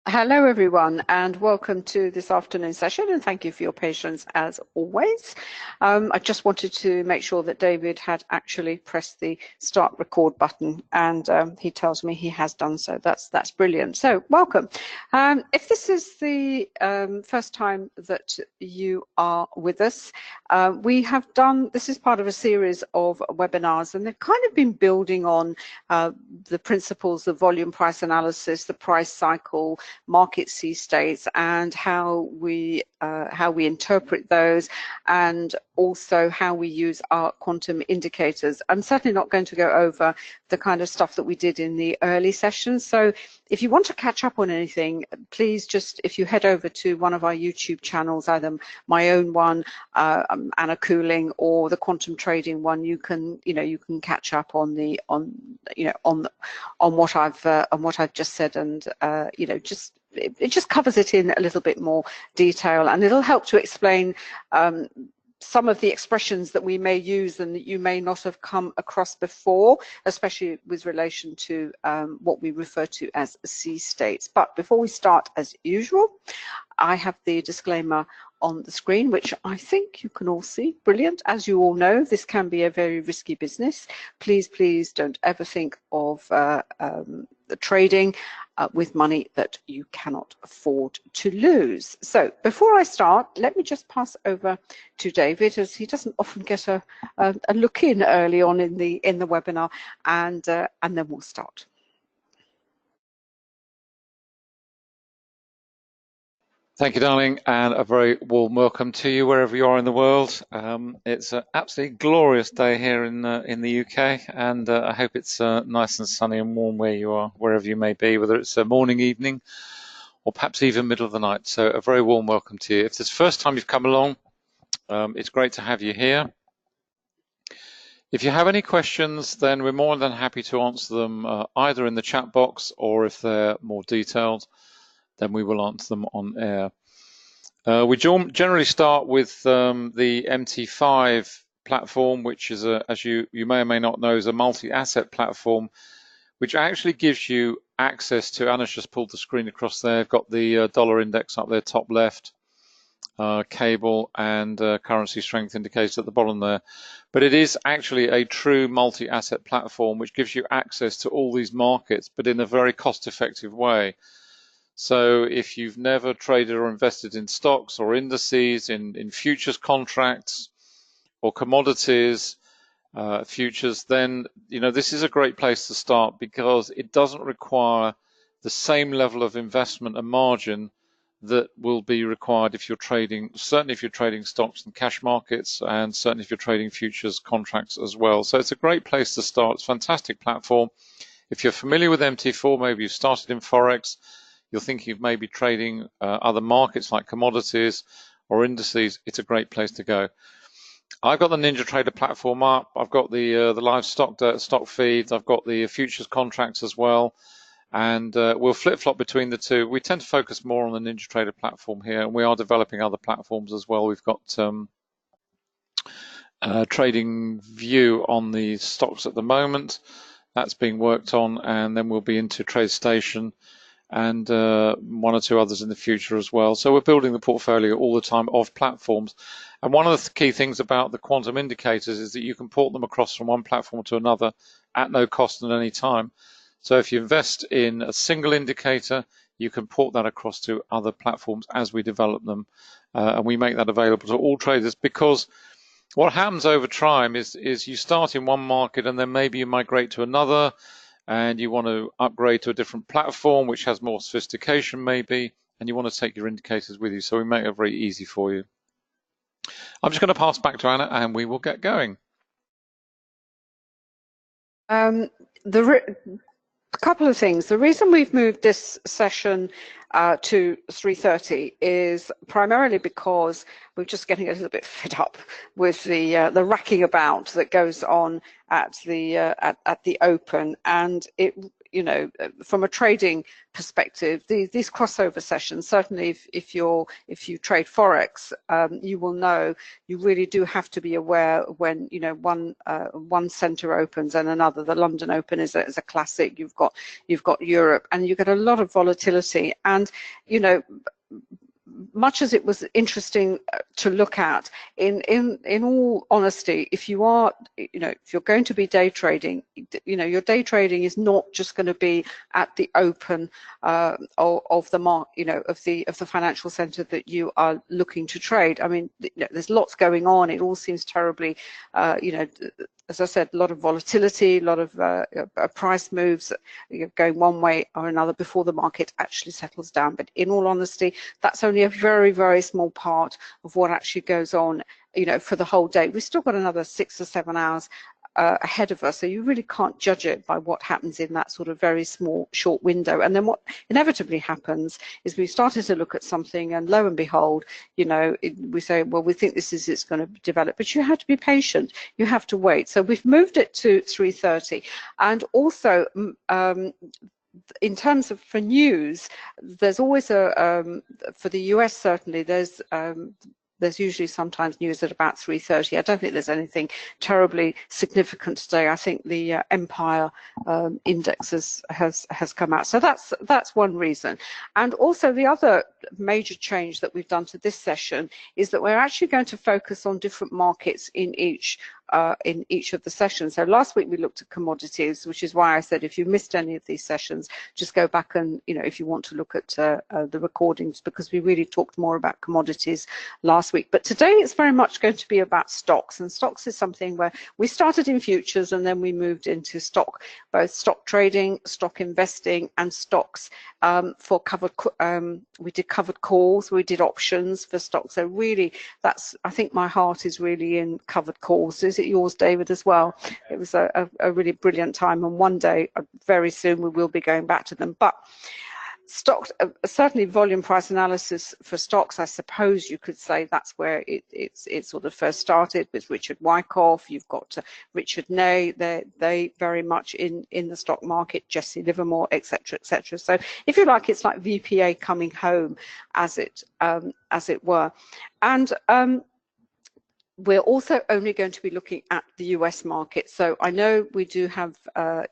Hello everyone and welcome to this afternoon session, and thank you for your patience as always. I just wanted to make sure that David had actually pressed the start record button, and he tells me he has done so. That's brilliant. So welcome. If this is the first time that you are with us, this is part of a series of webinars, and they've kind of been building on the principles of volume price analysis, the price cycle, market C states, and how we interpret those, and also how we use our quantum indicators. I'm certainly not going to go over the kind of stuff that we did in the early sessions. So if you want to catch up on anything, please just, if you head over to one of our YouTube channels, either my own one, Anna Coulling, or the quantum trading one, you can catch up on what I've just said, and it just covers it in a little bit more detail, and it'll help to explain some of the expressions that we may use and that you may not have come across before, especially with relation to what we refer to as C states. But before we start, as usual, I have the disclaimer on the screen, which I think you can all see. Brilliant. As you all know, this can be a very risky business. Please don't ever think of the trading with money that you cannot afford to lose. So before I start, let me just pass over to David, as he doesn't often get a look in early on in the webinar, and then we'll start. Thank you, darling, and a very warm welcome to you wherever you are in the world. It's an absolutely glorious day here in the UK, and I hope it's nice and sunny and warm where you are, wherever you may be, whether it's a morning, evening, or perhaps even middle of the night. So a very warm welcome to you. If it's the first time you've come along, it's great to have you here. If you have any questions, then we're more than happy to answer them either in the chat box, or if they're more detailed, then we will answer them on air. We generally start with the MT5 platform, which is, as you may or may not know, is a multi-asset platform, which actually gives you access to, Anna's just pulled the screen across there, I've got the dollar index up there, top left, cable, and currency strength indicator at the bottom there. But it is actually a true multi-asset platform, which gives you access to all these markets, but in a very cost-effective way. So if you've never traded or invested in stocks or indices, in futures contracts or commodities, futures, then this is a great place to start, because it doesn't require the same level of investment and margin that will be required if you're trading, certainly if you're trading stocks and cash markets, and certainly if you're trading futures contracts as well. So it's a great place to start. It's a fantastic platform. If you're familiar with MT4, maybe you've started in Forex, you're thinking of maybe trading other markets like commodities or indices, it's a great place to go. I've got the NinjaTrader platform up. I've got the live stock feeds. I've got the futures contracts as well, and we'll flip-flop between the two. We tend to focus more on the NinjaTrader platform here, and we are developing other platforms as well. We've got Trading View on the stocks at the moment. That's being worked on, and then we'll be into TradeStation and one or two others in the future as well. So we're building the portfolio all the time of platforms. And one of the key things about the quantum indicators is that you can port them across from one platform to another at no cost at any time. So if you invest in a single indicator, you can port that across to other platforms as we develop them. And we make that available to all traders, because what happens over time is you start in one market and then maybe you migrate to another, and you want to upgrade to a different platform which has more sophistication maybe, and you want to take your indicators with you. So we make it very easy for you. I'm just going to pass back to Anna and we will get going. A couple of things. The reason we've moved this session to 3:30 is primarily because we're just getting a little bit fed up with the racking about that goes on at the open, and you know, from a trading perspective, these crossover sessions, certainly if you trade Forex, you will know you really do have to be aware when, you know, one center opens and another. The London Open is a classic. You've got Europe, and you get a lot of volatility. And, you know, much as it was interesting to look at, in all honesty, if you are, you know, if you're going to be day trading, you know, your day trading is not just going to be at the open of the you know, of the financial center that you are looking to trade. I mean, you know, there's lots going on. It all seems terribly, you know, as I said, a lot of volatility, a lot of price moves going one way or another before the market actually settles down. But in all honesty, that's only a very, very small part of what actually goes on, you know, for the whole day. We've still got another 6 or 7 hours ahead of us, so you really can't judge it by what happens in that sort of very small, short window. And then what inevitably happens is we started to look at something, and lo and behold, you know, we say, well, we think this is it's going to develop, but you have to be patient. You have to wait. So we've moved it to 3:30, and also in terms of for news, there's always a for the US certainly there's usually sometimes news at about 3:30. I don't think there's anything terribly significant today. I think the Empire index has come out. So that's one reason. And also the other major change that we've done to this session is that we're actually going to focus on different markets in each of the sessions. So last week we looked at commodities, which is why I said if you missed any of these sessions, just go back and, you know, if you want to look at the recordings, because we really talked more about commodities last week. But today it's very much going to be about stocks, and stocks is something where we started in futures and then we moved into stock, both stock trading, stock investing, and stocks for covered. We did covered calls, we did options for stocks. So really, that's, I think my heart is really in covered calls. Is it yours, David, as well? It was a really brilliant time, and one day, very soon, we will be going back to them. But stocks, certainly volume price analysis for stocks, I suppose you could say that's where it sort of first started with Richard Wyckoff. You've got Richard Ney, they very much in the stock market, Jesse Livermore, etc., etc. So if you like, it's like VPA coming home, as it were. And we're also only going to be looking at the US market. So I know we do have,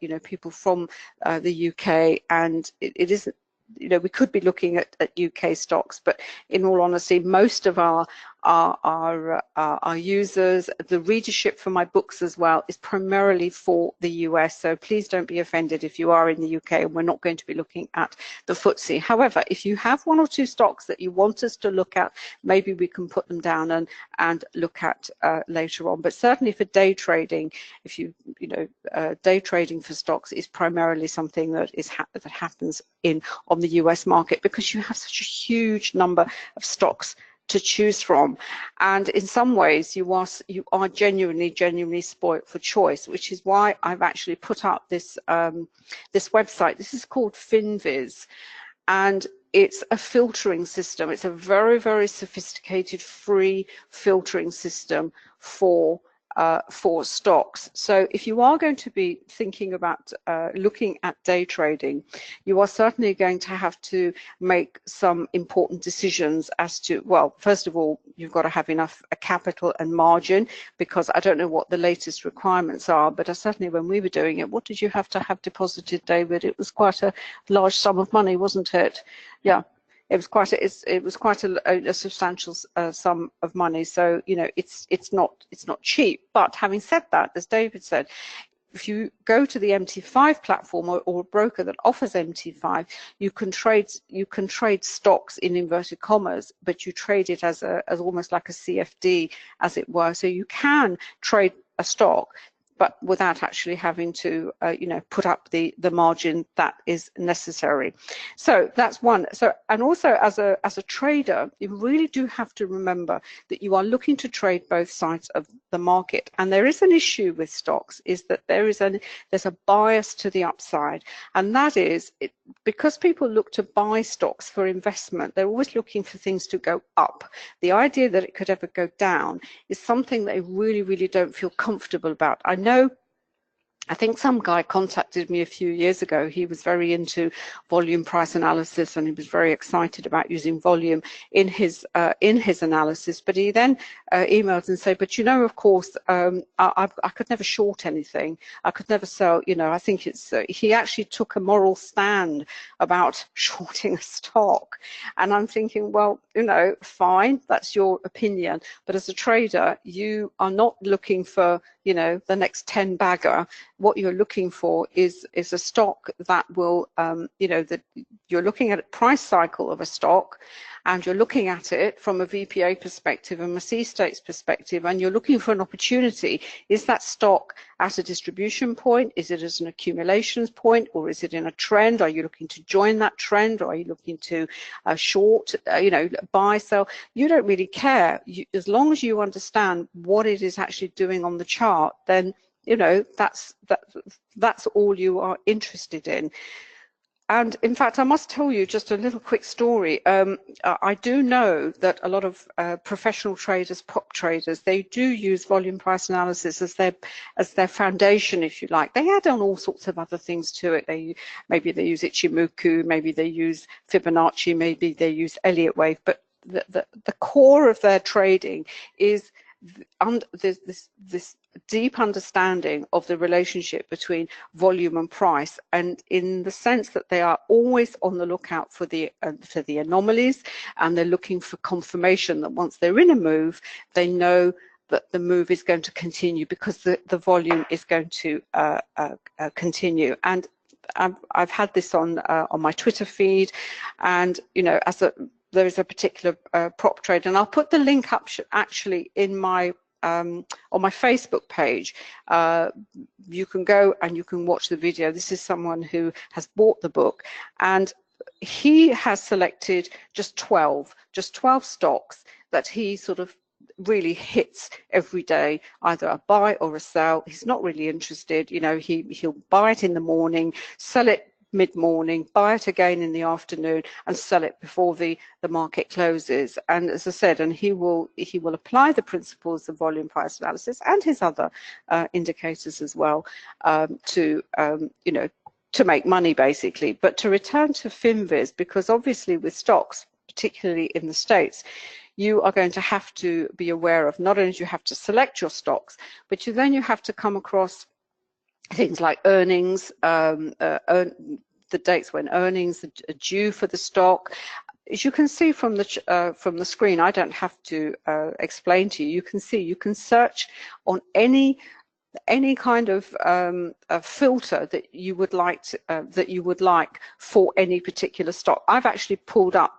you know, people from the UK, and it isn't, you know, we could be looking at UK stocks, but in all honesty, most of our users, the readership for my books as well, is primarily for the US. So please don't be offended if you are in the UK and we're not going to be looking at the FTSE. However, if you have one or two stocks that you want us to look at, maybe we can put them down and look at later on. But certainly for day trading, if you know, day trading for stocks is primarily something that is that happens on the US market, because you have such a huge number of stocks to choose from, and in some ways you are genuinely spoilt for choice, which is why I've actually put up this this website. This is called Finviz, and it's a filtering system. It's a very, very sophisticated free filtering system for stocks. So if you are going to be thinking about looking at day trading, you are certainly going to have to make some important decisions as to, well, first of all, you've got to have enough capital and margin, because I don't know what the latest requirements are, but certainly when we were doing it, what did you have to have deposited, David? It was quite a large sum of money, wasn't it? Yeah. It was quite a substantial sum of money. So, you know, it's not cheap. But having said that, as David said, if you go to the MT5 platform or a broker that offers MT5, you can trade stocks in inverted commas, but you trade it as almost like a CFD, as it were. So you can trade a stock, but without actually having to, you know, put up the margin that is necessary. So that's one. So, and also as a trader, you really do have to remember that you are looking to trade both sides of the market. And there is an issue with stocks, is that there's a bias to the upside, and that is because people look to buy stocks for investment. They're always looking for things to go up. The idea that it could ever go down is something they really, really don't feel comfortable about. I know I think some guy contacted me a few years ago. He was very into volume price analysis, and he was very excited about using volume in his analysis. But he then emailed and said, "But you know, of course, I could never short anything. I could never sell. You know, I think it's." He actually took a moral stand about shorting a stock, and I'm thinking, well, you know, fine, that's your opinion. But as a trader, you are not looking for, you know, the next 10 bagger. What you're looking for is a stock that will, you know, that you're looking at a price cycle of a stock, and you're looking at it from a VPA perspective and a C-States perspective, and you're looking for an opportunity. Is that stock at a distribution point? Is it as an accumulations point, or is it in a trend? Are you looking to join that trend, or are you looking to short, you know, buy, sell? You don't really care. As long as you understand what it is actually doing on the chart, then you know that's all you are interested in. And in fact, I must tell you just a little quick story. I do know that a lot of professional traders, prop traders, they do use volume price analysis as their foundation, if you like. They add on all sorts of other things to it. Maybe they use Ichimoku, maybe they use Fibonacci, maybe they use Elliott wave. But the core of their trading is this deep understanding of the relationship between volume and price, and in the sense that they are always on the lookout for the anomalies, and they're looking for confirmation that once they're in a move, they know that the move is going to continue because the volume is going to continue. And I've had this on my Twitter feed, and you know, there is a particular prop trade, and I'll put the link up actually in my on my Facebook page. You can go and you can watch the video. This is someone who has bought the book, and he has selected just 12 stocks that he sort of really hits every day, either a buy or a sell. He's not really interested, you know, he'll buy it in the morning, sell it mid-morning, buy it again in the afternoon, and sell it before the market closes. And as I said, and he will apply the principles of volume price analysis and his other indicators as well to you know, to make money basically. But to return to Finviz, because obviously with stocks, particularly in the States, you are going to have to be aware of not only do you have to select your stocks, but you have to come across things like earnings, the dates when earnings are due for the stock. As you can see from the screen, I don't have to explain to you. You can see, you can search on any kind of a filter that you would like for any particular stock. I've actually pulled up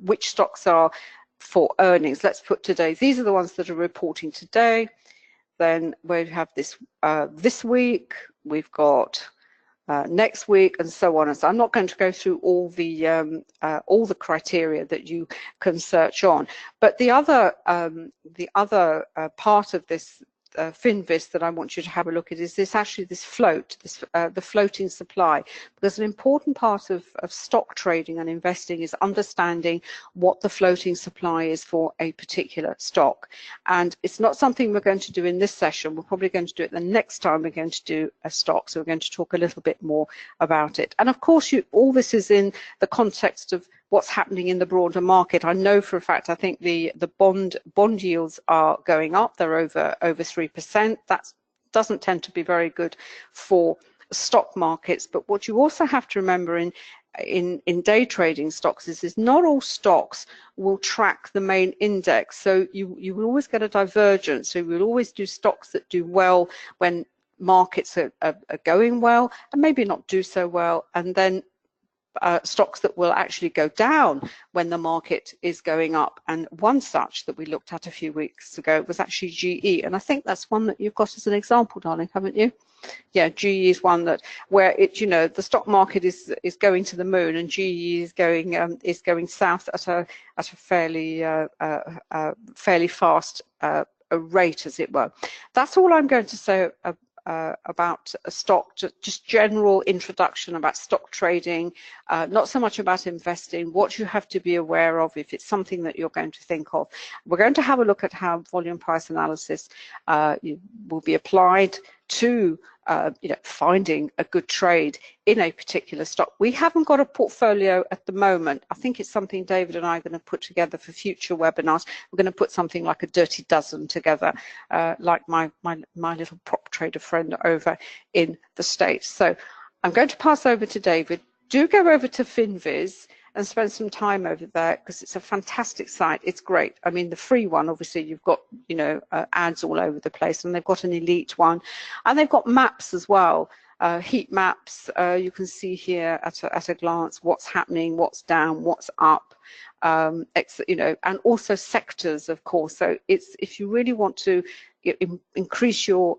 which stocks are for earnings. Let's put today. These are the ones that are reporting today. Then we have this this week, we've got next week, and so on. And so I'm not going to go through all the criteria that you can search on. But the other part of this Finviz that I want you to have a look at is this float, the floating supply, because an important part of stock trading and investing is understanding what the floating supply is for a particular stock. And it's not something we're going to do in this session. We're probably going to do it the next time we're going to do a stock, so we're going to talk a little bit more about it. And of course, all this is in the context of what's happening in the broader market. I know for a fact, I think the bond yields are going up. They're over 3%. That doesn't tend to be very good for stock markets. But what you also have to remember in day trading stocks is not all stocks will track the main index. So you will always get a divergence. So you will always do stocks that do well when markets are going well, and maybe not do so well, and then stocks that will actually go down when the market is going up. And one such that we looked at a few weeks ago was actually GE, and I think that's one that you've got as an example, darling, haven't you? Yeah, GE is one that where it, you know, the stock market is going to the moon, and GE is going south at a fairly fast rate, as it were. That's all I'm going to say about a stock, just general introduction about stock trading, not so much about investing, what you have to be aware of if it's something that you're going to think of. We're going to have a look at how volume price analysis will be applied to finding a good trade in a particular stock. We haven't got a portfolio at the moment. I think it's something David and I are going to put together for future webinars. We're going to put something like a dirty dozen together, like my little prop trader friend over in the States. So I'm going to pass over to David. Do go over to Finviz and spend some time over there, because it's a fantastic site. It's great. I mean, the free one, obviously, you've got, ads all over the place, and they've got an elite one, and they've got maps as well, heat maps. You can see here at a glance what's happening, what's down, what's up, and also sectors, of course. So it's, if you really want to increase your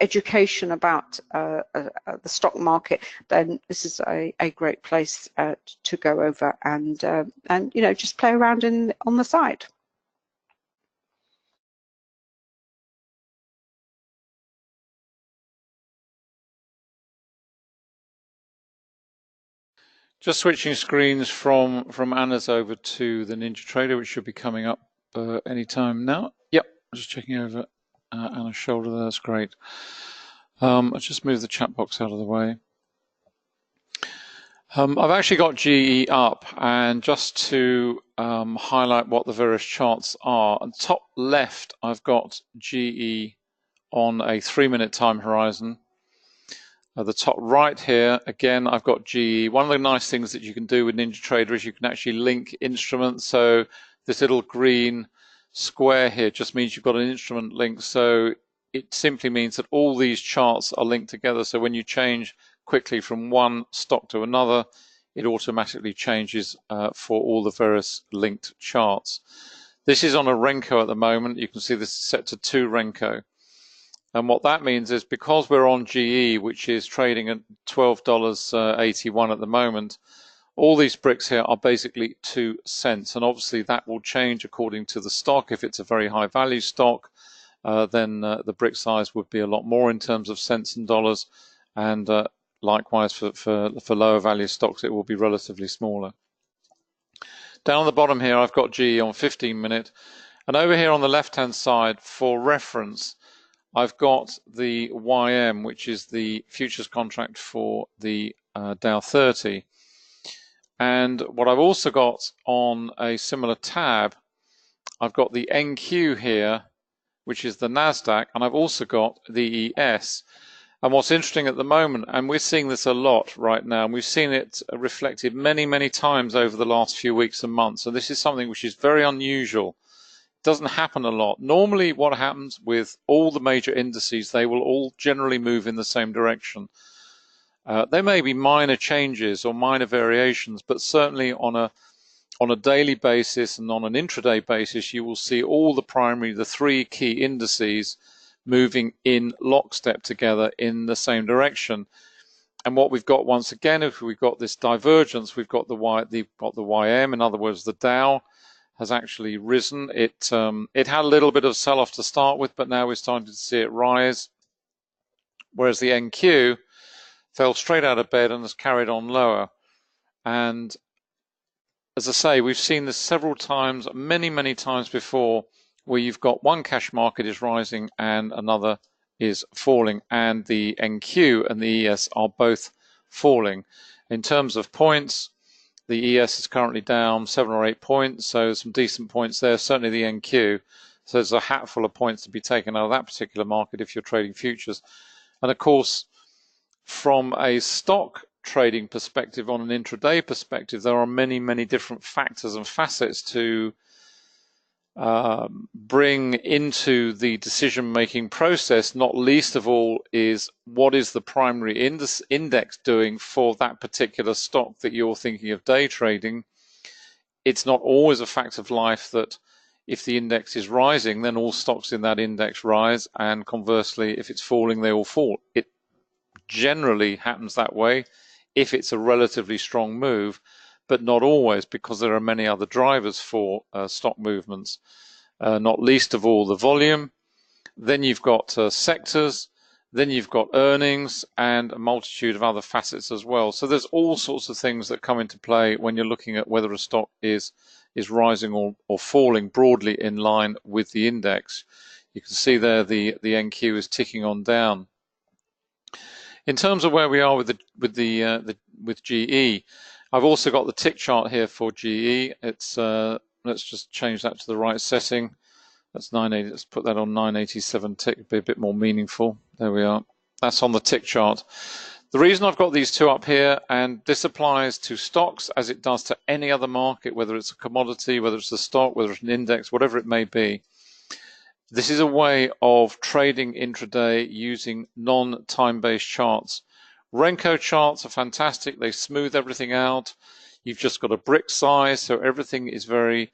education about the stock market, then this is a great place to go over and just play around on the side. Just switching screens from Anna's over to the NinjaTrader, which should be coming up anytime now. Yep, just checking over Anna's shoulder there. That's great. I'll just move the chat box out of the way. I've actually got GE up, and just to highlight what the various charts are, on the top left I've got GE on a 3-minute time horizon. At the top right here, again, I've got GE. One of the nice things that you can do with NinjaTrader is you can actually link instruments. So this little green square here just means you've got an instrument link. So it simply means that all these charts are linked together. So when you change quickly from one stock to another, it automatically changes for all the various linked charts. This is on a renko at the moment. You can see this is set to 2 renko. And what that means is, because we're on GE, which is trading at $12.81 at the moment, all these bricks here are basically 2 cents. And obviously that will change according to the stock. If it's a very high value stock, then the brick size would be a lot more in terms of cents and dollars. And likewise for lower value stocks, it will be relatively smaller. Down the bottom here, I've got GE on 15-minute. And over here on the left-hand side, for reference, I've got the YM, which is the futures contract for the Dow 30. And what I've also got on a similar tab, I've got the NQ here, which is the NASDAQ, and I've also got the ES. And what's interesting at the moment, and we're seeing this a lot right now, and we've seen it reflected many, many times over the last few weeks and months. So this is something which is very unusual. Doesn't happen a lot. Normally what happens with all the major indices, they will all generally move in the same direction. There may be minor changes or minor variations, but certainly on a daily basis and on an intraday basis, you will see all the 3 key indices moving in lockstep together in the same direction. And what we've got, once again, if we've got this divergence, we've got the YM, in other words, the Dow has actually risen. It had a little bit of sell-off to start with, but now we're starting to see it rise. Whereas the NQ fell straight out of bed and has carried on lower. And as I say, we've seen this several times, many, many times before, where you've got one cash market is rising and another is falling, and the NQ and the ES are both falling. In terms of points, the ES is currently down 7 or 8 points, so some decent points there, certainly the NQ. So there's a hatful of points to be taken out of that particular market if you're trading futures. And of course, from a stock trading perspective, on an intraday perspective, there are many, many different factors and facets to bring into the decision-making process. Not least of all is, what is the primary index doing for that particular stock that you're thinking of day trading? It's not always a fact of life that if the index is rising, then all stocks in that index rise, and conversely, if it's falling, they all fall. It generally happens that way if it's a relatively strong move, but not always, because there are many other drivers for stock movements, not least of all the volume. Then you've got sectors, then you've got earnings, and a multitude of other facets as well. So there's all sorts of things that come into play when you're looking at whether a stock is rising or falling broadly in line with the index. You can see there the NQ is ticking on down. In terms of where we are with GE, I've also got the tick chart here for GE. It's let's just change that to the right setting. That's 980. Let's put that on 987 tick. Be a bit more meaningful. There we are. That's on the tick chart. The reason I've got these two up here, and this applies to stocks as it does to any other market, whether it's a commodity, whether it's a stock, whether it's an index, whatever it may be. This is a way of trading intraday using non-time-based charts. Renko charts are fantastic. They smooth everything out. You've just got a brick size, so everything is very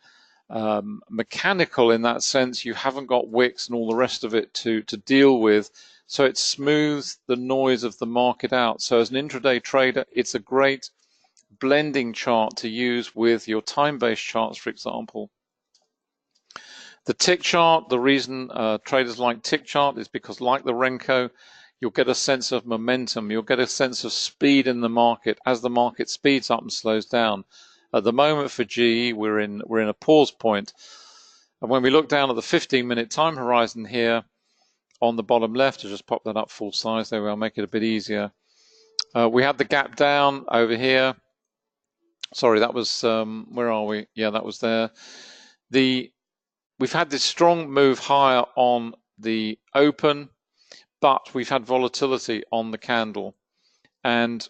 mechanical in that sense. You haven't got wicks and all the rest of it to deal with. So it smooths the noise of the market out. So as an intraday trader, it's a great blending chart to use with your time-based charts, for example. The tick chart, the reason traders like tick chart is because, like the Renko, you'll get a sense of momentum. You'll get a sense of speed in the market as the market speeds up and slows down. At the moment for GE, we're in a pause point. And when we look down at the 15-minute time horizon here, on the bottom left, I'll just pop that up full size. There we are, make it a bit easier. We had the gap down over here. Sorry, that was, where are we? Yeah, that was there. We've had this strong move higher on the open, but we've had volatility on the candle. And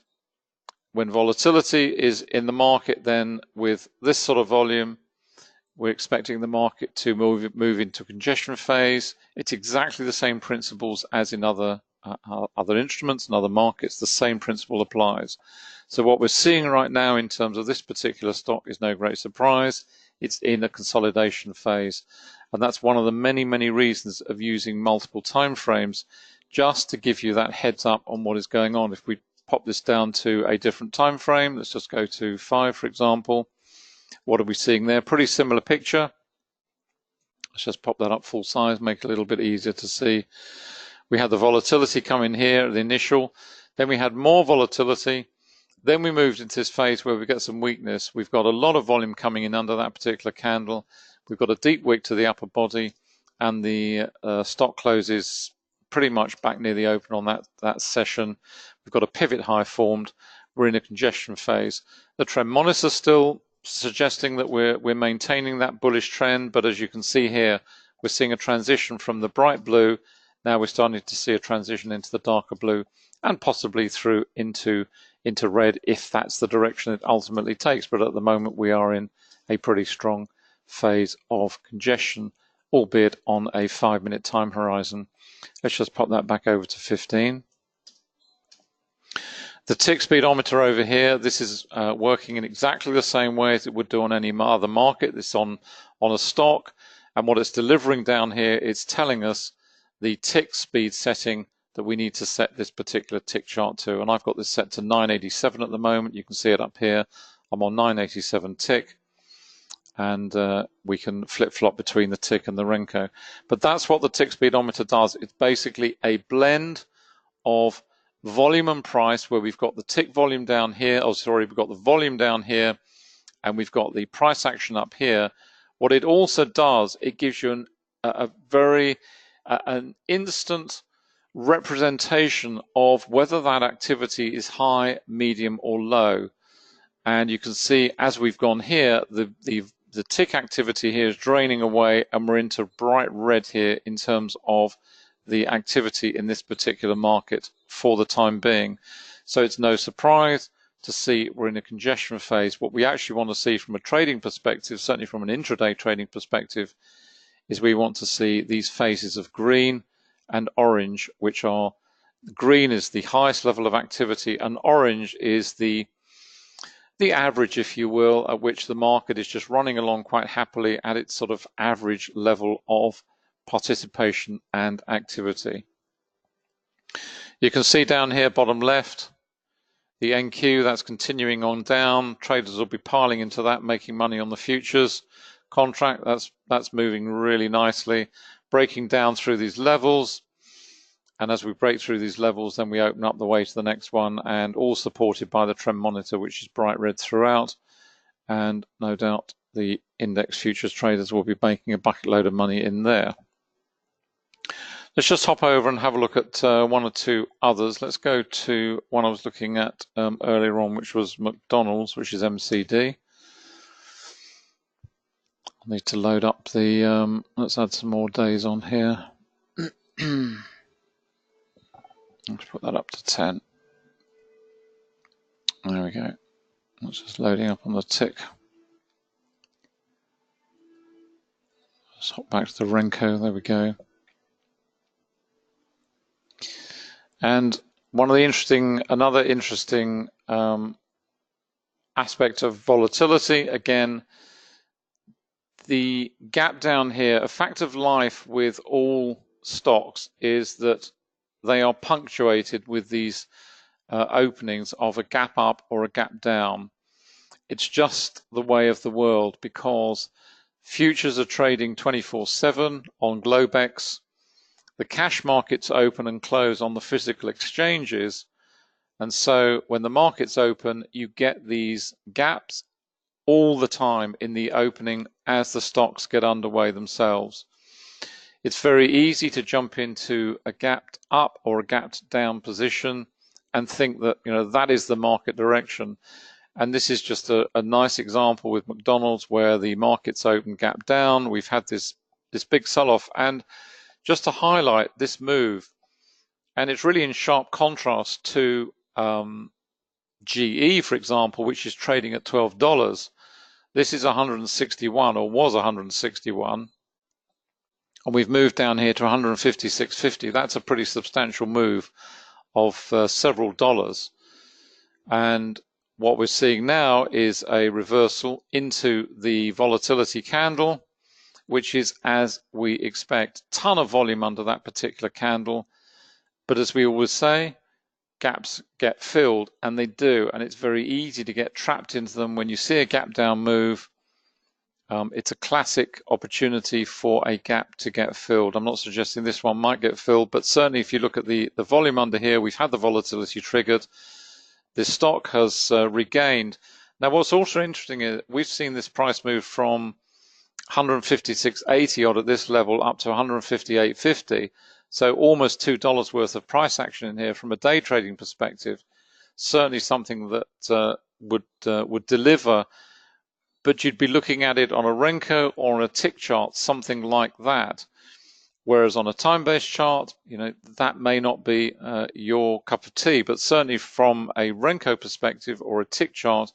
when volatility is in the market, then with this sort of volume, we're expecting the market to move into congestion phase. It's exactly the same principles as in other instruments and other markets. The same principle applies. So what we're seeing right now in terms of this particular stock is no great surprise. It's in a consolidation phase. And that's one of the many, many reasons of using multiple time frames, just to give you that heads up on what is going on. If we pop this down to a different time frame, let's just go to 5, for example. What are we seeing there? Pretty similar picture. Let's just pop that up full size, make it a little bit easier to see. We had the volatility come in here, the initial. Then we had more volatility. Then we moved into this phase where we get some weakness. We've got a lot of volume coming in under that particular candle. We've got a deep wick to the upper body, and the stock closes pretty much back near the open on that session. We've got a pivot high formed. We're in a congestion phase. The trend monitor still suggesting that we're maintaining that bullish trend, but as you can see here, we're seeing a transition from the bright blue. Now we're starting to see a transition into the darker blue, and possibly through into red if that's the direction it ultimately takes. But at the moment we are in a pretty strong phase of congestion, albeit on a 5-minute time horizon. Let's just pop that back over to 15. The tick speedometer over here, this is working in exactly the same way as it would do on any other market. It's on a stock, and what it's delivering down here, it's telling us the tick speed setting that we need to set this particular tick chart to. And I've got this set to 987 at the moment. You can see it up here. I'm on 987 tick, and we can flip-flop between the tick and the Renko. But that's what the tick speedometer does. It's basically a blend of volume and price, where we've got the tick volume down here, we've got the volume down here, and we've got the price action up here. What it also does, it gives you an instant representation of whether that activity is high, medium, or low. And you can see as we've gone here, the tick activity here is draining away, and we're into bright red here in terms of the activity in this particular market for the time being. So it's no surprise to see we're in a congestion phase. What we actually want to see from a trading perspective, certainly from an intraday trading perspective, is we want to see these phases of green and orange, which are, green is the highest level of activity, and orange is the average, if you will, at which the market is just running along quite happily at its sort of average level of participation and activity. You can see down here, bottom left, the NQ, that's continuing on down. Traders will be piling into that, making money on the futures contract. That's moving really nicely, breaking down through these levels. And as we break through these levels, then we open up the way to the next one, and all supported by the trend monitor, which is bright red throughout. And no doubt the index futures traders will be making a bucket load of money in there. Let's just hop over and have a look at one or two others. Let's go to one I was looking at earlier on, which was McDonald's, which is MCD. I need to load up the, let's add some more days on here. Let's put that up to 10. There we go. It's just loading up on the tick. Let's hop back to the renko. There we go. And another interesting aspect of volatility, again, the gap down here, a fact of life with all stocks is that they are punctuated with these openings of a gap up or a gap down. It's just the way of the world, because futures are trading 24/7 on Globex. The cash markets open and close on the physical exchanges. And so when the markets open, you get these gaps all the time in the opening as the stocks get underway themselves. It's very easy to jump into a gapped up or a gapped down position and think that, you know, that is the market direction. And this is just a nice example with McDonald's, where the markets open gap down. We've had this big sell-off, and just to highlight this move, and it's really in sharp contrast to GE, for example, which is trading at $12. This is 161, or was 161, and we've moved down here to 156.50. That's a pretty substantial move of several dollars. And what we're seeing now is a reversal into the volatility candle, which is as we expect. Ton of volume under that particular candle, but as we always say, gaps get filled, and they do, and it's very easy to get trapped into them. When you see a gap down move, it's a classic opportunity for a gap to get filled. I'm not suggesting this one might get filled, but certainly if you look at the volume under here, we've had the volatility triggered. This stock has regained. Now, what's also interesting is we've seen this price move from 156.80 odd at this level up to 158.50, so almost $2 worth of price action in here from a day trading perspective. Certainly something that would deliver, but you'd be looking at it on a renko or on a tick chart, something like that. Whereas on a time-based chart, you know, that may not be your cup of tea, but certainly from a renko perspective or a tick chart,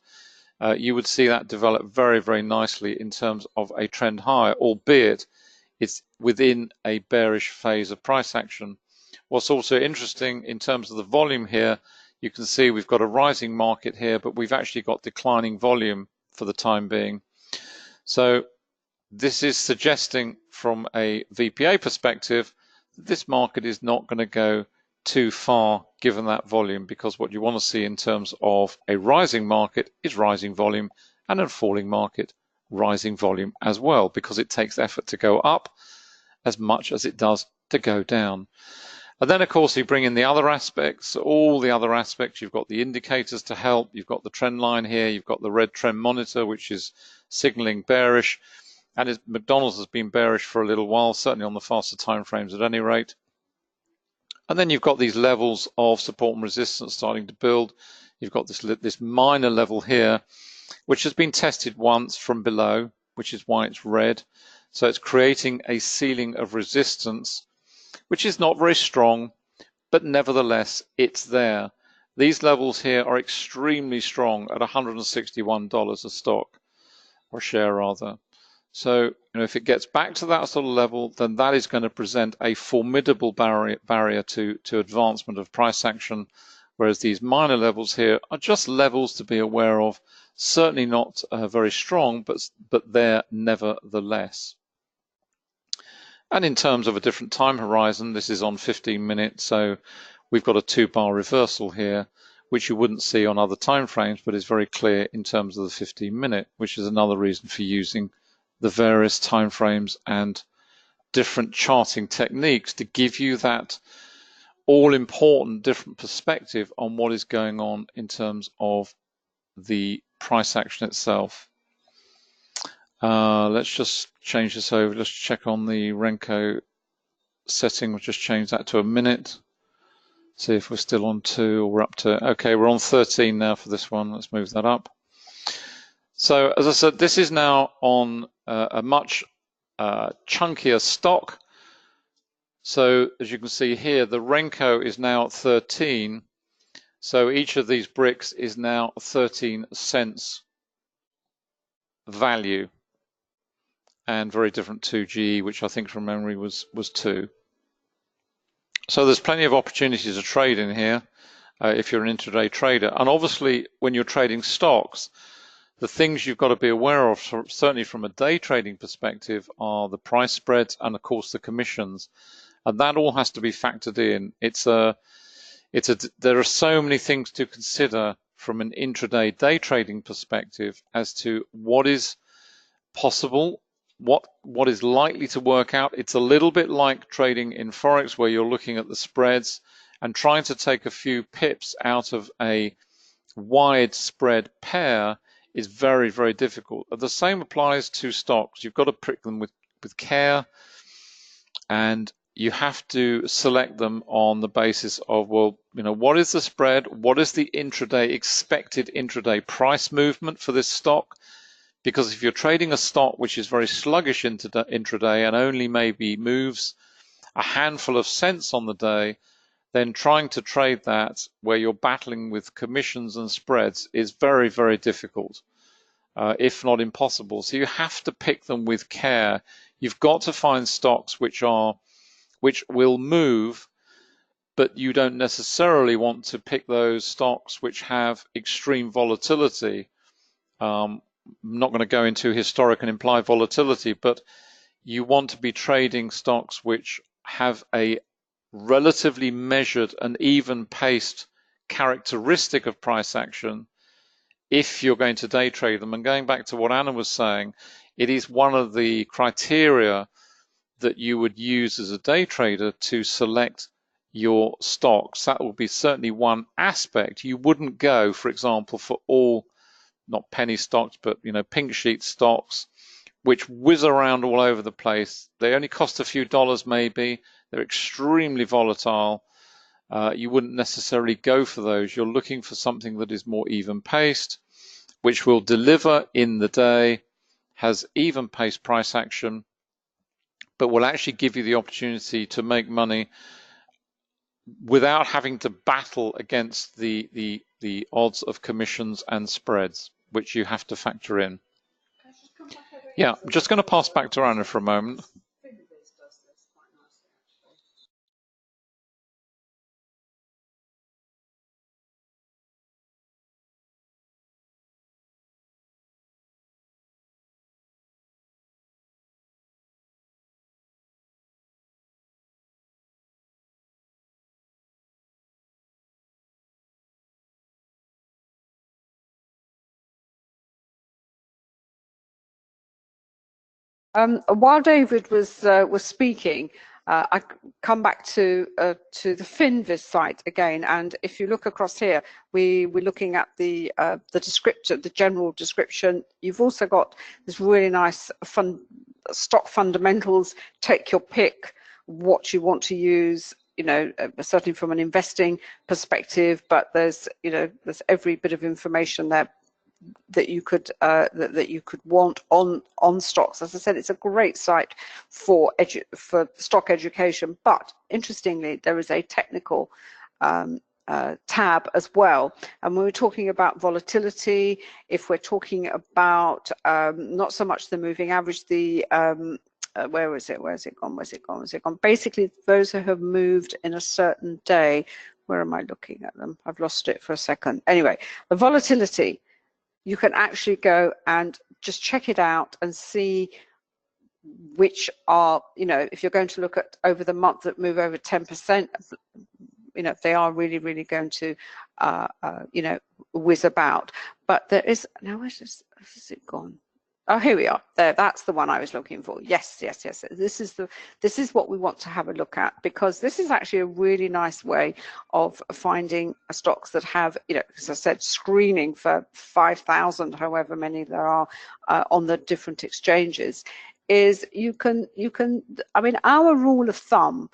you would see that develop very, very nicely in terms of a trend higher, albeit it's within a bearish phase of price action. What's also interesting in terms of the volume here, you can see we've got a rising market here, but we've actually got declining volume for the time being. So this is suggesting from a VPA perspective that this market is not going to go too far given that volume, because what you want to see in terms of a rising market is rising volume, and a falling market rising volume as well, because it takes effort to go up as much as it does to go down. And then of course you bring in the other aspects, all the other aspects. You've got the indicators to help, you've got the trend line here, you've got the red trend monitor, which is signaling bearish, and McDonald's has been bearish for a little while, certainly on the faster time frames at any rate. And then you've got these levels of support and resistance starting to build. You've got this minor level here, which has been tested once from below, which is why it's red. So it's creating a ceiling of resistance, which is not very strong, but nevertheless, it's there. These levels here are extremely strong at $161 a stock, or share rather. So, you know, if it gets back to that sort of level, then that is going to present a formidable barrier to advancement of price action, whereas these minor levels here are just levels to be aware of, certainly not very strong, but there nevertheless. And in terms of a different time horizon, this is on 15 minutes, so we've got a 2-bar reversal here, which you wouldn't see on other time frames, but is very clear in terms of the 15-minute, which is another reason for using the various time frames and different charting techniques to give you that all-important different perspective on what is going on in terms of the price action itself. Let's just change this over. Let's check on the renko setting, we'll just change that to a minute. See if we're still on 2 or we're up to, okay, we're on 13 now for this one. Let's move that up. So as I said, this is now on a much chunkier stock. So as you can see here, the renko is now at 13. So each of these bricks is now 13 cents value, and very different to GE, which I think from memory was 2. So there's plenty of opportunities to trade in here if you're an intraday trader. And obviously, when you're trading stocks, the things you've got to be aware of, certainly from a day trading perspective, are the price spreads and, of course, the commissions. And that all has to be factored in. There are so many things to consider from an intraday day trading perspective as to what is possible, what is likely to work out. It's a little bit like trading in Forex, where you're looking at the spreads and trying to take a few pips out of a widespread pair is very, very difficult. The same applies to stocks. You've got to pick them with care, and you have to select them on the basis of, well, you know, what is the spread? What is the expected intraday price movement for this stock? Because if you're trading a stock which is very sluggish intraday and only maybe moves a handful of cents on the day, then trying to trade that where you're battling with commissions and spreads is very, very difficult, if not impossible. So you have to pick them with care. You've got to find stocks which will move, but you don't necessarily want to pick those stocks which have extreme volatility. I'm not going to go into historic and implied volatility, but you want to be trading stocks which have a relatively measured and even paced characteristic of price action if you're going to day trade them. And going back to what Anna was saying, it is one of the criteria that you would use as a day trader to select your stocks. That will be certainly one aspect. You wouldn't go, for example, for all, not penny stocks, but, you know, pink sheet stocks, which whiz around all over the place. They only cost a few dollars maybe. They're extremely volatile. You wouldn't necessarily go for those. You're looking for something that is more even paced, which will deliver in the day, has even paced price action, but will actually give you the opportunity to make money without having to battle against the odds of commissions and spreads, which you have to factor in. Yeah, I'm just going to pass back to Anna for a moment. While David was speaking, I come back to the Finviz site again, and if you look across here, we're looking at the description, the general description. You've also got this really nice stock fundamentals. Take your pick, what you want to use. You know, certainly from an investing perspective, but there's every bit of information there that you could want on stocks. As I said, it's a great site for stock education, but interestingly there is a technical tab as well. And when we're talking about volatility, if we're talking about not so much the moving average, the where is it gone? Basically those who have moved in a certain day. Where am I looking at them? I've lost it for a second. Anyway, the volatility, you can actually go and just check it out and see which are, if you're going to look at over the month that move over 10%, they are really, really going to, whiz about. But there is, now where's it gone? Oh, here we are. There, that's the one I was looking for. Yes. This is what we want to have a look at, because this is actually a really nice way of finding stocks that have, as I said, screening for 5,000, however many there are on the different exchanges. is you can, I mean, our rule of thumb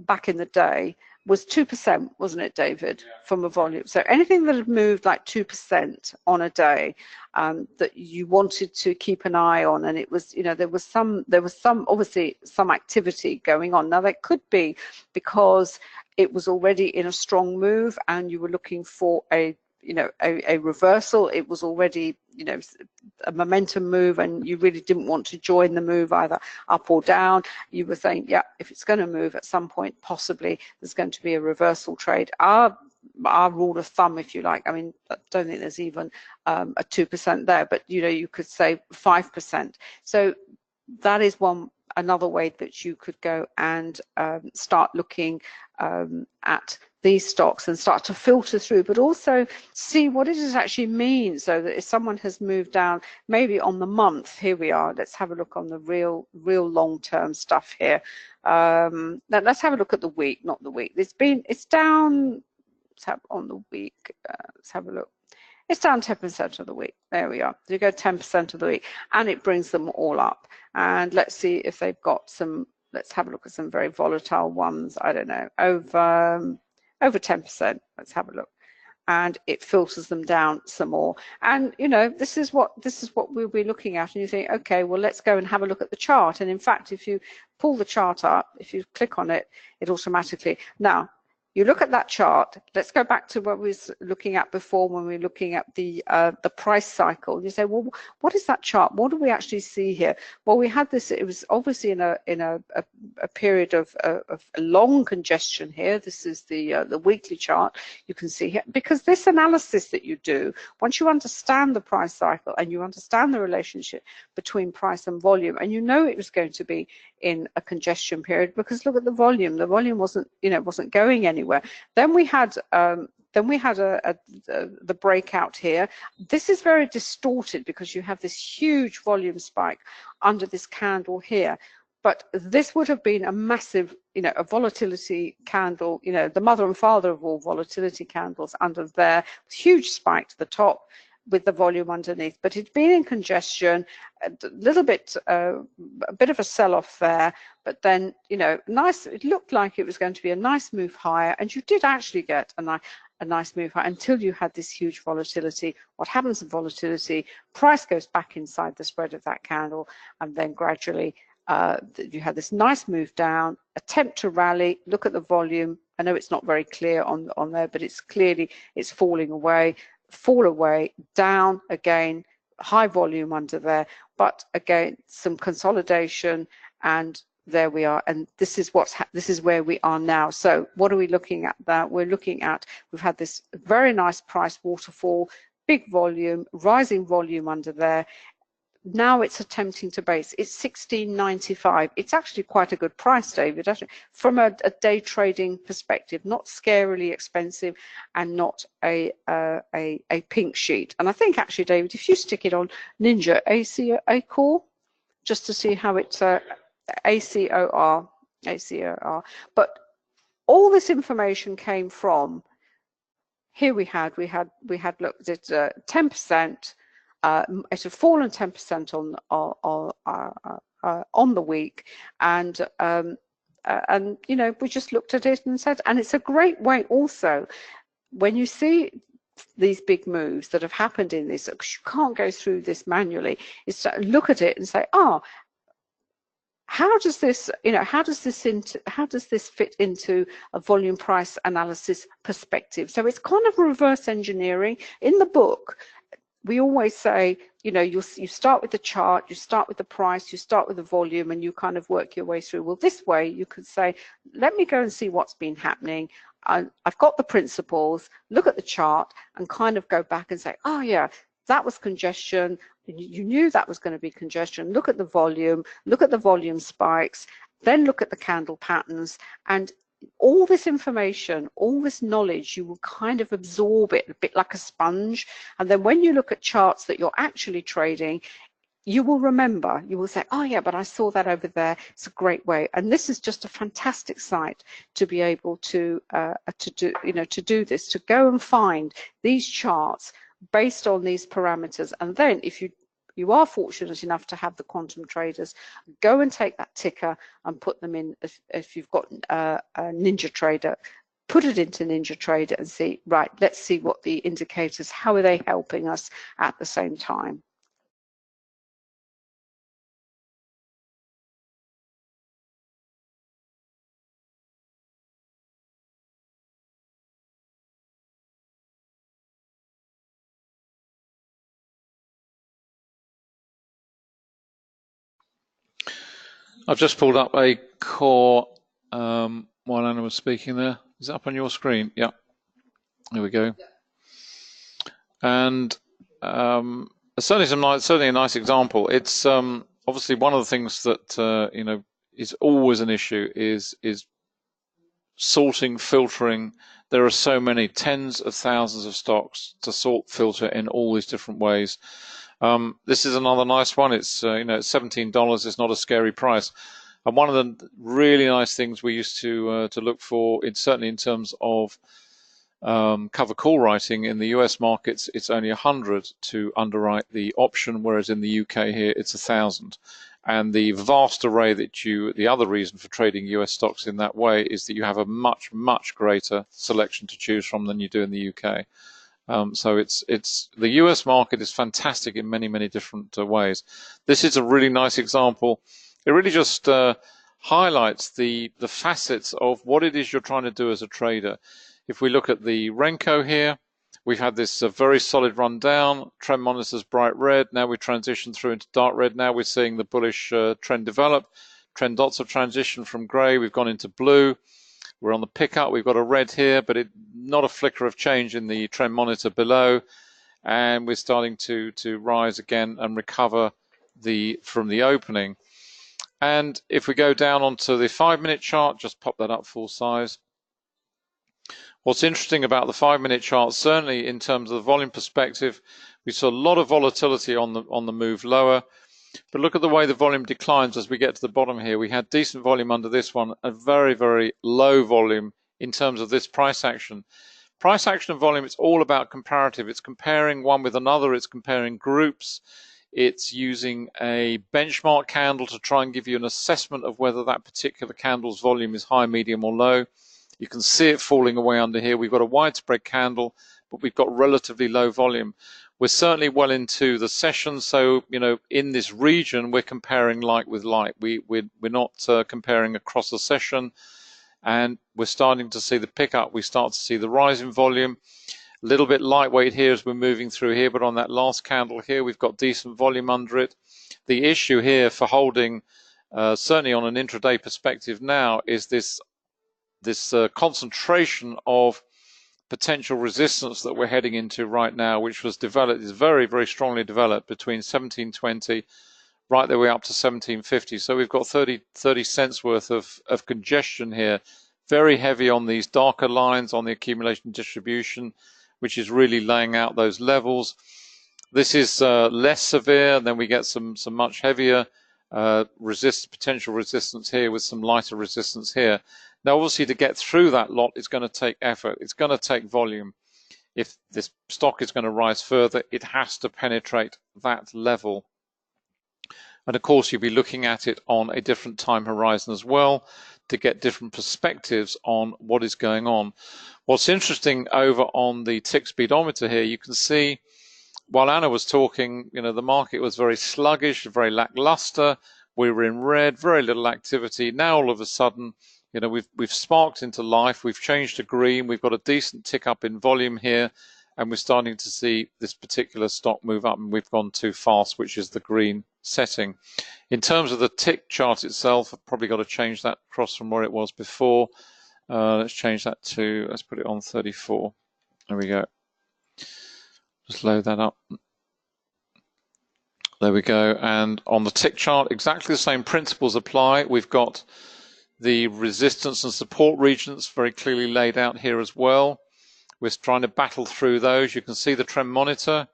back in the day was 2%, wasn't it, David, from a volume? So anything that had moved like 2% on a day, that you wanted to keep an eye on, and it was, there was some obviously some activity going on. Now that could be because it was already in a strong move and you were looking for a reversal. It was already, a momentum move, and you really didn't want to join the move either up or down. You were saying, yeah, if it's going to move at some point, possibly there's going to be a reversal trade. Our rule of thumb, if you like, I mean, I don't think there's even a 2% there, but you could say 5%. So that is another way that you could go and start looking at these stocks and start to filter through, but also see what does it actually mean, so that if someone has moved down maybe on the month, here we are, let's have a look on the real long-term stuff here. Let's have a look at the week, not the week. It's down, let's have on the week, let's have a look. It's down 10% of the week. There we are. So you go 10% of the week, and it brings them all up. And let's see if they've got some. Let's have a look at some very volatile ones. I don't know, over 10%. Let's have a look, and it filters them down some more. And this is what we'll be looking at. And you think, okay, well, let's go and have a look at the chart. And in fact, if you pull the chart up, if you click on it, it automatically now. You look at that chart. Let's go back to what we was looking at before when we were looking at the price cycle. You say, well, what is that chart? What do we actually see here? Well, we had this. It was obviously in a period of long congestion here. This is the weekly chart. You can see here, because this analysis that you do, once you understand the price cycle and you understand the relationship between price and volume, and it was going to be in a congestion period, because look at the volume. The volume wasn't going anywhere. Then we had the breakout here. This is very distorted because you have this huge volume spike under this candle here. But this would have been a massive, a volatility candle, the mother and father of all volatility candles under there, huge spike to the top with the volume underneath. But it'd been in congestion, a little bit, a bit of a sell-off there, but then, nice. It looked like it was going to be a nice move higher, and you did actually get a nice move higher until you had this huge volatility. What happens in volatility? Price goes back inside the spread of that candle, and then gradually you had this nice move down, attempt to rally. Look at the volume. I know it's not very clear on there, but it's clearly falling away. Fall away, down again, high volume under there, but again some consolidation, and there we are. And this is where we are now. So what are we looking at there? We've had this very nice price waterfall, big volume, rising volume under there. Now it's attempting to base. It's 16.95. It's actually quite a good price, David, actually, from a day trading perspective. Not scarily expensive, and not a pink sheet. And I think actually, David, if you stick it on Ninja ACOR, just to see how it's ACOR. But all this information came from here. We had looked at 10%. It had fallen 10% on the week, and we just looked at it and said, and it's a great way also when you see these big moves that have happened in this, because you can't go through this manually, is to look at it and say, how does this fit into a volume price analysis perspective? So it's kind of reverse engineering. In the book, we always say, you start with the chart, you start with the price, you start with the volume, and you kind of work your way through. Well, this way you could say, let me go and see what's been happening. I've got the principles, look at the chart, and kind of go back and say, oh yeah, that was congestion. You knew that was going to be congestion. Look at the volume spikes, then look at the candle patterns, and all this information, all this knowledge, you will kind of absorb it a bit like a sponge. And then when you look at charts that you're actually trading, you will remember, you will say, oh yeah, but I saw that over there. It's a great way. And this is just a fantastic site to be able to do this, to go and find these charts based on these parameters. And then if you you are fortunate enough to have the quantum traders, go and take that ticker and put them in. If you've got a NinjaTrader, put it into NinjaTrader and see, right, let's see what the indicators, how are they helping us at the same time. I've just pulled up ACOR while Anna was speaking there. Is it up on your screen? Yeah. There we go. And certainly a nice example. It's obviously one of the things that you know, is always an issue is sorting, filtering. There are so many tens of thousands of stocks to sort, filter in all these different ways. This is another nice one. It's you know, it's $17. It's not a scary price. And one of the really nice things we used to look for, certainly in terms of cover call writing in the US markets, it's only 100 to underwrite the option, whereas in the UK here it's 1,000. And the vast array the other reason for trading US stocks in that way is that you have a much, much greater selection to choose from than you do in the UK. So the US market is fantastic in many, many different ways. This is a really nice example. It really just highlights the facets of what it is you're trying to do as a trader. If we look at the renko here, we've had this very solid run down. Trend monitor's bright red. Now we transition through into dark red. Now we're seeing the bullish trend develop. Trend dots have transitioned from grey. We've gone into blue. We're on the pickup. We've got a red here, but not a flicker of change in the trend monitor below. And we're starting to rise again and recover from the opening. And if we go down onto the 5-minute chart, just pop that up full size. What's interesting about the 5-minute chart, certainly in terms of the volume perspective, we saw a lot of volatility on the move lower. But look at the way the volume declines as we get to the bottom here. We had decent volume under this one, a very, very low volume in terms of this price action. Price action and volume, it's all about comparative. It's comparing one with another. It's comparing groups. It's using a benchmark candle to try and give you an assessment of whether that particular candle's volume is high, medium, or low. You can see it falling away under here. We've got a widespread candle, but we've got relatively low volume. We're certainly well into the session, so you know, in this region we're comparing light with light. We're not comparing across the session, and we're starting to see the pickup. We start to see the rise in volume. A little bit lightweight here as we're moving through here, but on that last candle here we've got decent volume under it. The issue here for holding, certainly on an intraday perspective now, is this concentration of potential resistance that we're heading into right now, which was developed, is very, very strongly developed between 1720 right the way up to 1750. So we've got 30 cents worth of congestion here, very heavy on these darker lines on the accumulation distribution, which is really laying out those levels. This is less severe, then we get some much heavier potential resistance here with some lighter resistance here. Now, obviously, to get through that lot, it's going to take effort. It's going to take volume. If this stock is going to rise further, it has to penetrate that level. And of course, you'll be looking at it on a different time horizon as well to get different perspectives on what is going on. What's interesting over on the tick speedometer here, you can see while Anna was talking, you know, the market was very sluggish, very lackluster. We were in red, very little activity. Now, all of a sudden, you know, we've sparked into life. We've changed to green. We've got a decent tick up in volume here, and we're starting to see this particular stock move up, and we've gone too fast, which is the green setting. In terms of the tick chart itself, I've probably got to change that across from where it was before. Let's change that to, let's put it on 34. There we go. Just load that up. There we go. And on the tick chart, exactly the same principles apply. We've got the resistance and support regions very clearly laid out here as well. We're trying to battle through those. You can see the trend monitor.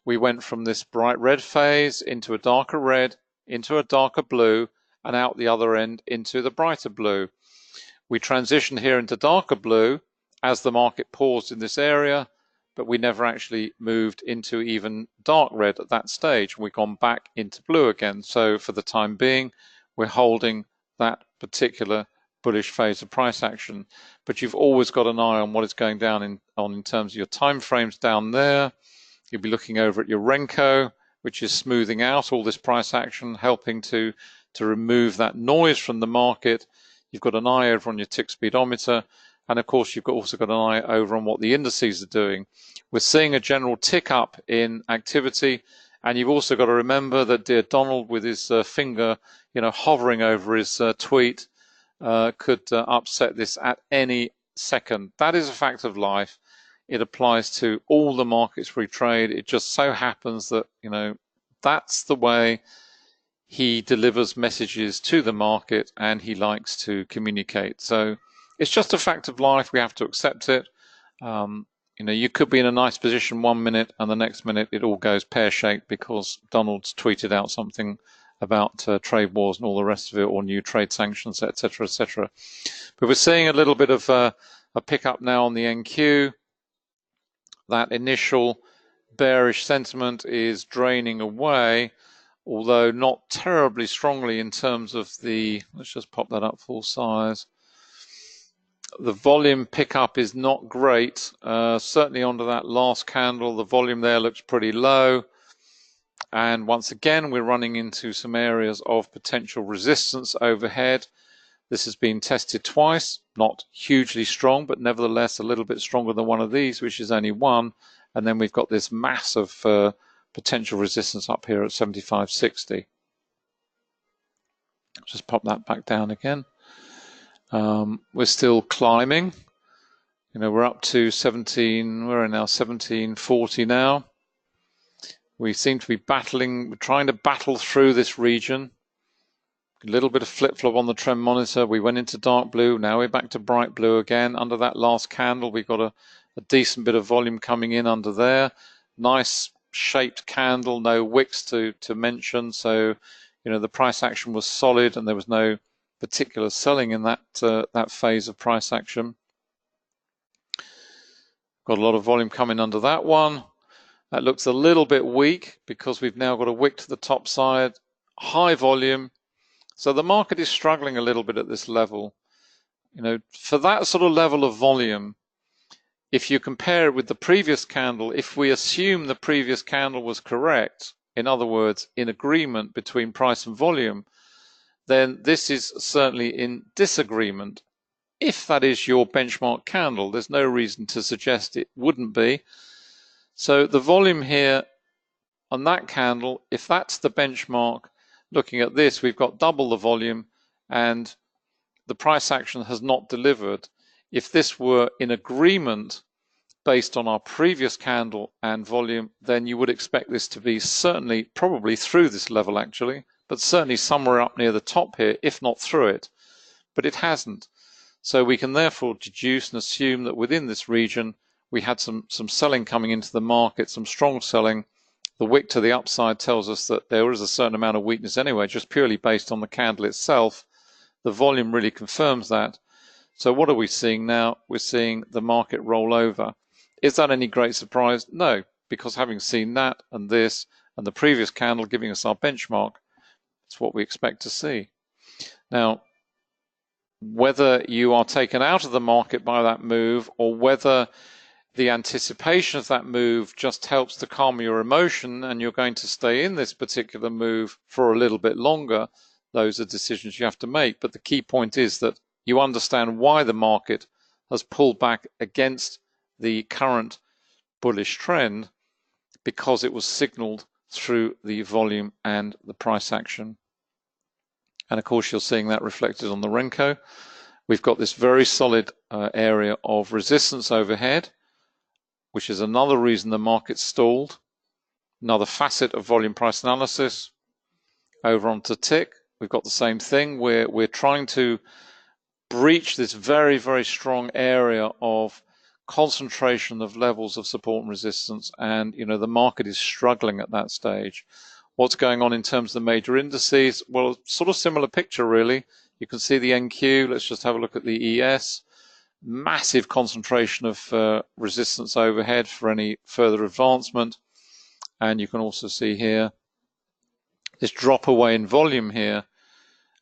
We went from this bright red phase into a darker red, into a darker blue, and out the other end into the brighter blue. We transitioned here into darker blue as the market paused in this area, but we never actually moved into even dark red at that stage. We've gone back into blue again. So for the time being, we're holding that particular bullish phase of price action. But you've always got an eye on what is going down in terms of your time frames down there. You'll be looking over at your renko, which is smoothing out all this price action, helping to remove that noise from the market. You've got an eye over on your tick speedometer, and of course you've also got an eye over on what the indices are doing. We're seeing a general tick up in activity, and you've also got to remember that dear Donald, with his finger, hovering over his tweet, could upset this at any second. That is a fact of life. It applies to all the markets we trade. It just so happens that, that's the way he delivers messages to the market and he likes to communicate. So it's just a fact of life. We have to accept it. You could be in a nice position 1 minute and the next minute it all goes pear-shaped because Donald's tweeted out something about trade wars and all the rest of it, or new trade sanctions, etc., etc. But we're seeing a little bit of a pickup now on the NQ. That initial bearish sentiment is draining away, although not terribly strongly in terms of the, let's just pop that up full size. The volume pickup is not great. Certainly under that last candle, the volume there looks pretty low. And once again, we're running into some areas of potential resistance overhead. This has been tested twice, not hugely strong, but nevertheless a little bit stronger than one of these, which is only one. And then we've got this massive potential resistance up here at 75.60. Just pop that back down again. We're still climbing. We're up to 17, we're now 1740 now. We seem to be battling, we're trying to battle through this region. A little bit of flip-flop on the trend monitor. We went into dark blue, now we're back to bright blue again. Under that last candle, we've got a decent bit of volume coming in under there. Nice shaped candle, no wicks to mention. So, the price action was solid and there was no particular selling in that phase of price action. Got a lot of volume coming under that one. That looks a little bit weak because we've now got a wick to the top side, high volume. So the market is struggling a little bit at this level. For that sort of level of volume, if you compare it with the previous candle, if we assume the previous candle was correct, in other words, in agreement between price and volume, then this is certainly in disagreement. If that is your benchmark candle, there's no reason to suggest it wouldn't be. So the volume here on that candle, if that's the benchmark, looking at this, we've got double the volume and the price action has not delivered. If this were in agreement based on our previous candle and volume, then you would expect this to be certainly, probably through this level actually, but certainly somewhere up near the top here, if not through it. But it hasn't. So we can therefore deduce and assume that within this region, we had some selling coming into the market, some strong selling. The wick to the upside tells us that there is a certain amount of weakness anyway, just purely based on the candle itself. The volume really confirms that. So what are we seeing now? We're seeing the market roll over. Is that any great surprise? No, because having seen that and this and the previous candle giving us our benchmark, it's what we expect to see. Now, whether you are taken out of the market by that move or whether the anticipation of that move just helps to calm your emotion and you're going to stay in this particular move for a little bit longer, those are decisions you have to make. But the key point is that you understand why the market has pulled back against the current bullish trend, because it was signaled through the volume and the price action. And of course, you're seeing that reflected on the renko. We've got this very solid area of resistance overhead, which is another reason the market stalled. Another facet of volume price analysis. Over onto tick, we've got the same thing. We're trying to breach this very, very strong area of concentration of levels of support and resistance, and the market is struggling at that stage. What's going on in terms of the major indices? Well, sort of similar picture really. You can see the NQ. Let's just have a look at the ES. massive concentration of resistance overhead for any further advancement. And you can also see here this drop away in volume here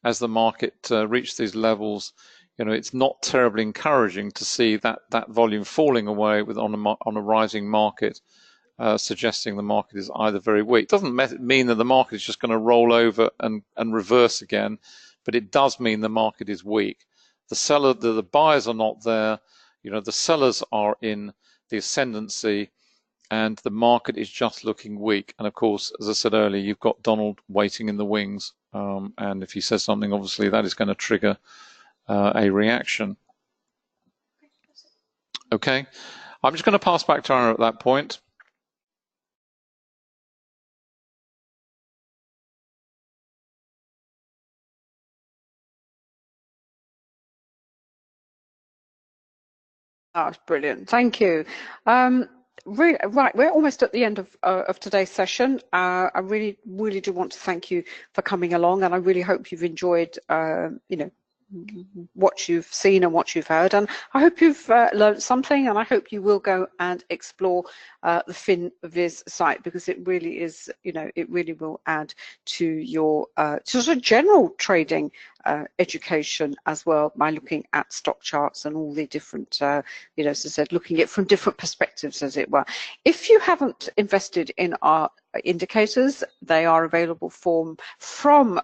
as the market reached these levels. You know, it's not terribly encouraging to see that volume falling away on a rising market, suggesting the market is either very weak. It doesn't mean that the market is just going to roll over and reverse again, but it does mean the market is weak. The buyers are not there. You know, the sellers are in the ascendancy, and the market is just looking weak. And of course, as I said earlier, you've got Donald waiting in the wings, and if he says something, obviously that is going to trigger a reaction. Okay, I'm just going to pass back to Anna at that point. That's brilliant. Thank you. Right, we're almost at the end of today's session. I really do want to thank you for coming along, and I really hope you've enjoyed, you know, what you've seen and what you've heard, and I hope you've learned something, and I hope you will go and explore the Finviz site, because it really is, you know, it really will add to your sort of general trading education as well, by looking at stock charts and all the different, you know, as I said, looking at from different perspectives, as it were. If you haven't invested in our indicators, they are available from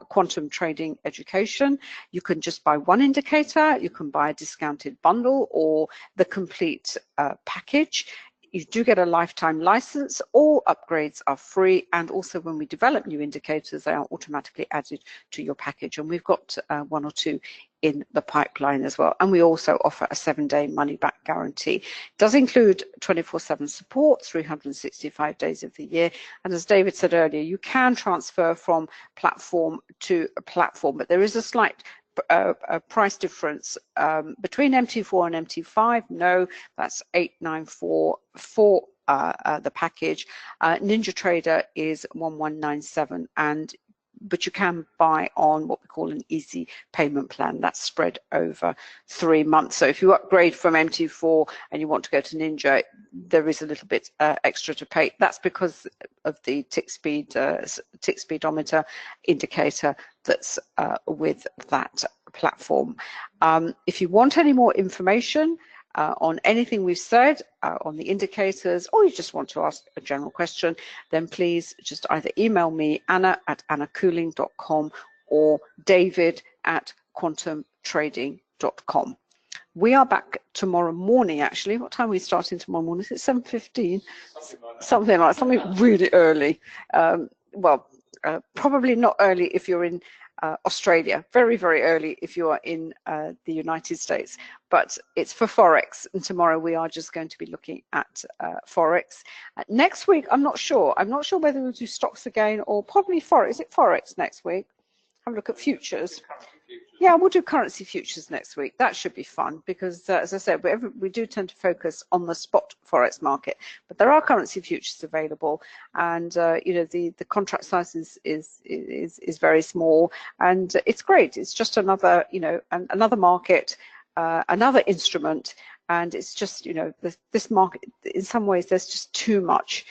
Quantum Trading Education. You can just buy one indicator, you can buy a discounted bundle or the complete package. You do get a lifetime license. All upgrades are free, and also when we develop new indicators, they are automatically added to your package, and we've got one or two in the pipeline as well. And we also offer a 7-day money-back guarantee. It does include 24/7 support, 365 days of the year, and as David said earlier, you can transfer from platform to platform, but there is a slight a price difference between MT4 and MT5. No, that's $894 for the package. NinjaTrader is $1197, but you can buy on what we call an easy payment plan that's spread over 3 months. So if you upgrade from MT4 and you want to go to Ninja, there is a little bit extra to pay. That's because of the tick speedometer indicator that's with that platform. If you want any more information on anything we've said on the indicators, or you just want to ask a general question, then please just either email me, anna@annacoulling.com, or david@quantumtrading.com. We are back tomorrow morning, actually. What time are we starting tomorrow morning? Is it 7:15? Something really early. Well, probably not early if you're in Australia, very, very early if you are in the United States, but it's for Forex, and tomorrow we are just going to be looking at Forex. Next week, I'm not sure whether we'll do stocks again or probably Forex. Is it Forex next week? Have a look at futures. Yeah, we'll do currency futures next week. That should be fun, because as I said, we do tend to focus on the spot Forex market, but there are currency futures available, and you know, the contract size is very small, and it's great. It's just another, you know, another market, another instrument, and it's just, you know, this market, in some ways there's just too much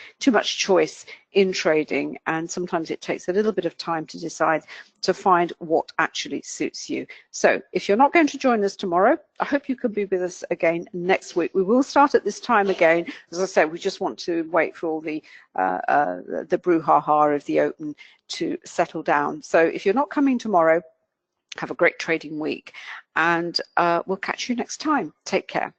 choice in trading, and sometimes it takes a little bit of time to decide to find what actually suits you. So if you're not going to join us tomorrow, I hope you can be with us again next week. We will start at this time again. As I said, we just want to wait for all the brouhaha of the open to settle down. So if you're not coming tomorrow, have a great trading week, and we'll catch you next time. Take care.